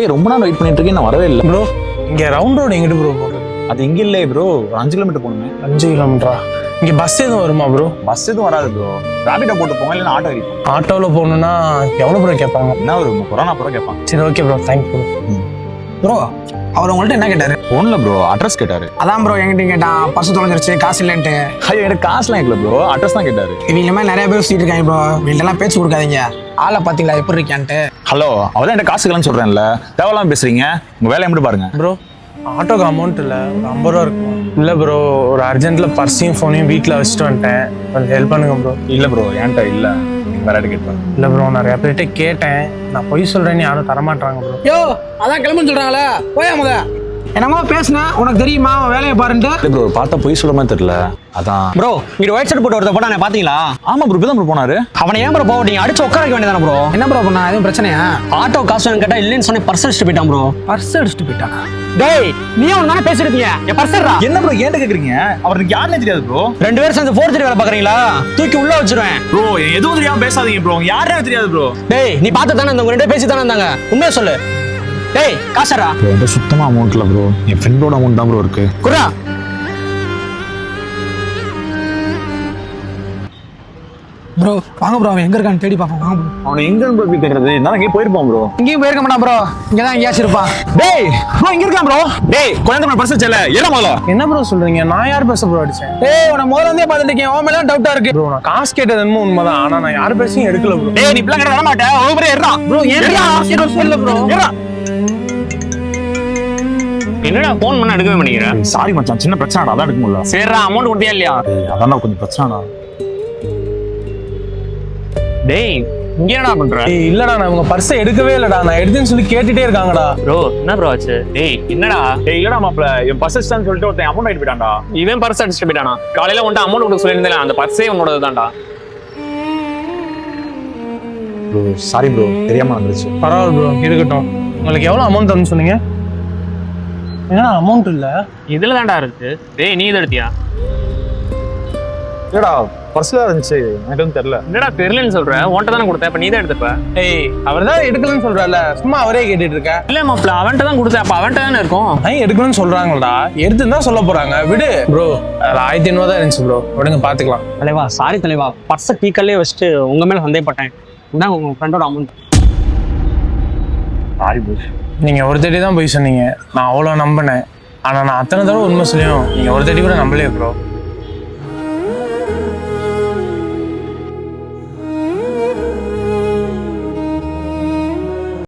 டேய் ரொம்ப நாள் வெயிட் பண்ணிட்டு இருக்கேன், நான் வரவே இல்லை ப்ரோ. இங்கே ரவுண்ட் ரோடு எங்கிட்டு ப்ரோ போகுது? அது இங்க இல்லை ப்ரோ, ஒரு 5 கிலோமீட்டர் போகணுமே. 5 கிலோமீட்டரா? இங்கே பஸ் எதுவும் வருமா ப்ரோ? பஸ் எதுவும் வராது ப்ரோ, ரேபிடோ போட்டு போங்க, இல்லைன்னா ஆட்டோ இருக்கும். ஆட்டோவில் போகணுன்னா எவ்வளோ ப்ரோ கேட்பாங்க? என்ன ஒரு 30 ரூபா கேட்பாங்க. சரி ஓகே ப்ரோ, தேங்க்யூ ப்ரோ. அவர் உங்கள்கிட்ட என்ன கேட்டாரு? ஃபோனில் ப்ரோ அட்ரஸ் கேட்டாரு. அதான் ப்ரோ என்கிட்ட கேட்டான், பர்ஸ் தொலைஞ்சிருச்சு காசு இல்லைன்ட்டு. ஐயோ எனக்கு காசுலாம் இல்லை ப்ரோ, அட்ரஸ் தான் கேட்டாரு. இவங்க மாதிரி நிறைய பேர் சுற்றிட்டு இருக்காங்க ப்ரோ, வீட்டெல்லாம் பேச்சு கொடுக்காதீங்க. ஆளை பார்த்தீங்களா எப்படி இருக்கான்ட்டு. ஹலோ, அவதான் என்கிட்ட காசு இல்லைன்னு சொல்றேன்ல, தேவையில்லாம பேசுறீங்க. உங்க வேலையை மட்டும் பாருங்க ப்ரோ. ஆட்டோக்கு அமௌண்ட் இல்லை, ஒரு 50 ரூபா இருக்கும். இல்லை ப்ரோ, ஒரு அர்ஜென்ட்டில் பர்ஸையும் ஃபோனையும் வீட்டில் வச்சுட்டு வந்துட்டேன், கொஞ்சம் ஹெல்ப் பண்ணுங்க ப்ரோ. இல்லை ப்ரோ, என்கிட்ட இல்லை, நீங்கள் வேற கேட்பாங்க. இல்லை ப்ரோ, நிறைய பேர்கிட்ட கேட்டேன், நான் பொய் சொல்கிறேன்னு யாரும் தரமாட்டாங்க ப்ரோ. யோ அதான் கிளம்புன்னு சொல்கிறாங்களே, போயா முத என்னமோ பேசுனா உனக்கு தெரியுமா அவன் வேலையை பாருன்ட்டு. இல்லை ப்ரோ, பார்த்தா பொய் சொல்ற மாதிரி தெரியல, அதான். ப்ரோ இங்க ஒயிட் ஷர்ட் போட்டு ஒருத்த போனா பாத்தீங்களா? ஆமா ப்ரோ, இப்பதான் ப்ரோ போனாரு. அவனை ஏன் ப்ரோ போவீங்க? அடிச்சு உட்கார வைக்க வேண்டியதானே ப்ரோ? என்ன ப்ரோ பண்ணா, எதுவும் பிரச்சனையா? ஆட்டோ காசு வேணும் கேட்டா இல்லைன்னு சொன்னேன், பர்ஸ் அடிச்சுட்டு போயிட்டான் ப்ரோ. பர்ஸ் அடிச்சுட்டு போயிட்டானா? டேய் நீ அவன் தானே பேசிருக்கீங்க, என் பர்ஸ்ரா. என்ன ப்ரோ ஏன்ட்ட கேக்குறீங்க? அவருக்கு யாருன்னே தெரியாது ப்ரோ. 2 பேரும் சேர்ந்து ஃபோர்ஜரி வேலை பாக்குறீங்களா? தூக்கி உள்ள வச்சிருவேன் ப்ரோ. எதுவும் தெரியாம பேசாதீங்க ப்ரோ, யாருனே தெரியாது ப்ரோ. டேய் நீ பார்த்து தானே அந்த 2 பேரும் பேசி தானே இருந்தாங்க, உண்மையை சொல்லு. டேய் காசரா. என்கிட்ட சுத்தமா அமௌண்ட் இல்லை ப்ரோ, என் ஃப்ரெண்டோட அமௌண்ட் தான் ப்ரோ இருக்கு. குரா ப்ரோ வாங்க ப்ரோ, அவன் எங்க இருக்கான்னு தேடி பார்ப்போம். வாங்க ப்ரோ. அவனை எங்க ப்ரோ போய் தேடுறது? நான் எங்கேயும் போயிருப்பான் ப்ரோ. இங்கேயும் போயிருக்க மாட்டான் ப்ரோ, இங்கே தான் எங்கேயாச்சும் இருப்பான். டேய் ப்ரோ, இங்க இருக்கான் ப்ரோ. டேய் குழந்தை பர்ஸ் செல்ல ஏற முதல்ல. என்ன ப்ரோ சொல்றீங்க? நான் யார் பேச ப்ரோ அடிச்சேன்? ஏய் உன முதல்ல இருந்தே பார்த்துட்டு இருக்கேன், உன் மேல டவுட்டா இருக்கு ப்ரோ நான் காசு கேட்டது என்னமோ உண்மைதான், ஆனா நான் யார் பேசையும் எடுக்கல ப்ரோ. டேய் நீ இப்பலாம் கேட்ட வர மாட்டே, ஒரு பேர் ஏறா ப்ரோ. ஏன் சொல்ல ப்ரோ? ஏறா. என்னடா போன் பண்ண எடுக்கவே மாட்டேங்கிறேன்? சாரி மச்சான், சின்ன பிரச்சனைடா, அதான் எடுக்க முடியல. சரிடா, அமௌண்ட் கொடுத்தியா இல்லையா? டேய் அதான் கொஞ்சம் பிரச்சனைடா. டேய் இங்க என்னடா பண்ற? ஏய் இல்லடா, நான் உங்க பர்ஸை எடுக்கவே இல்லடா, நான் எடுத்தேன்னு சொல்லி கேட்டுட்டே இருக்காங்கடா. ப்ரோ என்ன ப்ரோ ஆச்சு? டேய் என்னடா? டேய் இல்லடா மாப்ள, என் பர்ஸ் அடிச்சான்னு சொல்லிட்டு ஒருத்தன் அமௌண்ட் ஆயிட்டு போயிட்டான்டா. இவன் பர்ஸ் அடிச்சுட்டு போயிட்டானா? காலையில உன்ட்ட அமௌண்ட் கொடுக்க சொல்லியிருந்தேன், அந்த பர்ஸே உன்னோட தான்டா. ப்ரோ சாரி ப்ரோ, தெரியாம நடந்துச்சு. பரவாயில்ல ப்ரோ, இருக்கட்டும். உங்களுக்கு எவ்வளவு அமௌண்ட் தரணும்னு சொன்னீங்க? ஏன்னா அமௌண்ட் இல்ல இதுல தான்டா இருக்கு. டேய் நீ இதை எடுத்தியா? இல்லடா பர்ஸ்ல இருந்துச்சு, எனக்கு ஒன்றும் தெரியல. என்னடா தெரியலன்னு சொல்ற? உன்ட்ட தானே கொடுத்தேன், இப்ப நீ தான் எடுத்துப்ப. ஏய் அவர் தான் எடுக்கலன்னு சொல்றாருல, சும்மா அவரே கேட்டுட்டு இருக்க. இல்ல மாப்ள, அவன்கிட்ட தான் கொடுத்தேன், அப்ப அவன்கிட்ட தானே இருக்கும். நான் எடுக்கணும்னு சொல்றாங்கடா, எடுத்துன்னு தான் சொல்ல போறாங்க, விடு ப்ரோ. 1500 தான் இருந்துச்சு ப்ரோ, விடுங்க பாத்துக்கலாம். தலைவா சாரி தலைவா, பர்ஸை டீக்கல்லே வச்சுட்டு உங்க மேல சந்தேகப்பட்டேன். இதான் உங்க ஃப்ரெண்டோட அமௌண்ட். Sorry bro. நீங்க ஒரு தேடி தான் போய் சொன்னீங்க, நான் அவ்வளோ நம்பினேன். ஆனா நான் அத்தனை தடவை உண்மை சொல்லியும் நீங்க ஒரு தேடி கூட நம்பலையே ப்ரோ.